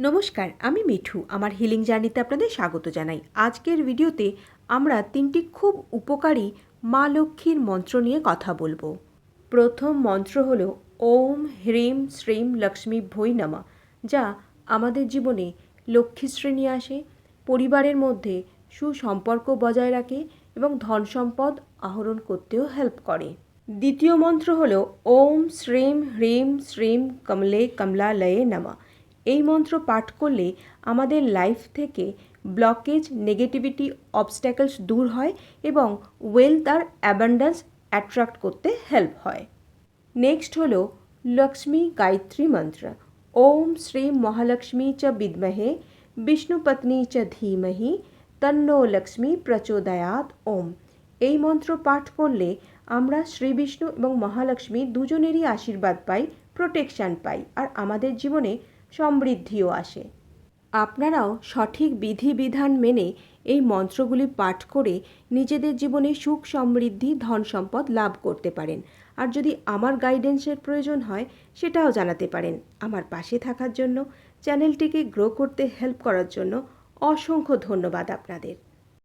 নমস্কার, আমি মিঠু। আমার হিলিং জার্নিতে আপনাদের স্বাগত জানাই। আজকের ভিডিওতে আমরা 3টি খুব উপকারী মা লক্ষ্মীর মন্ত্র নিয়ে কথা বলবো। প্রথম মন্ত্র হলো ওম হ্রিম শ্রীম লক্ষ্মী ভৈ নমঃ, যা আমাদের জীবনে লক্ষ্মীশ্রী নিয়ে আসে, পরিবারের মধ্যে সুসম্পর্ক বজায় রাখে এবং ধন সম্পদ আহরণ করতেও হেল্প করে। দ্বিতীয় মন্ত্র হলো ওম শ্রীম হ্রিম শ্রীম কমলে কমলালয়ে নমঃ। এই মন্ত্র পাঠ করলে আমাদের লাইফ থেকে ব্লকেজ, নেগেটিভিটি, অবস্ট্যাকলস দূর হয় এবং ওয়েলথ আর অ্যাবান্ডেন্স অ্যাট্রাক্ট করতে হেল্প হয়। নেক্সট হলো লক্ষ্মী গায়ত্রী মন্ত্র। ওম শ্রী মহালক্ষ্মী চ বিদ্মহে বিষ্ণুপত্নী চ ধীমহি তন্নো লক্ষ্মী প্রচোদয়াৎ ওম। এই মন্ত্র পাঠ করলে আমরা শ্রী বিষ্ণু এবং মহালক্ষ্মী দুজনেরই আশীর্বাদ পাই, প্রোটেকশান পাই, আর আমাদের জীবনে সমৃদ্ধিও আসে। আপনারাও সঠিক বিধিবিধান মেনে এই মন্ত্রগুলি পাঠ করে নিজেদের জীবনে সুখ, সমৃদ্ধি, ধন সম্পদ লাভ করতে পারেন। আর যদি আমার গাইডেন্সের প্রয়োজন হয় সেটাও জানাতে পারেন। আমার পাশে থাকার জন্য, চ্যানেলটিকে গ্রো করতে হেল্প করার জন্য অসংখ্য ধন্যবাদ আপনাদের।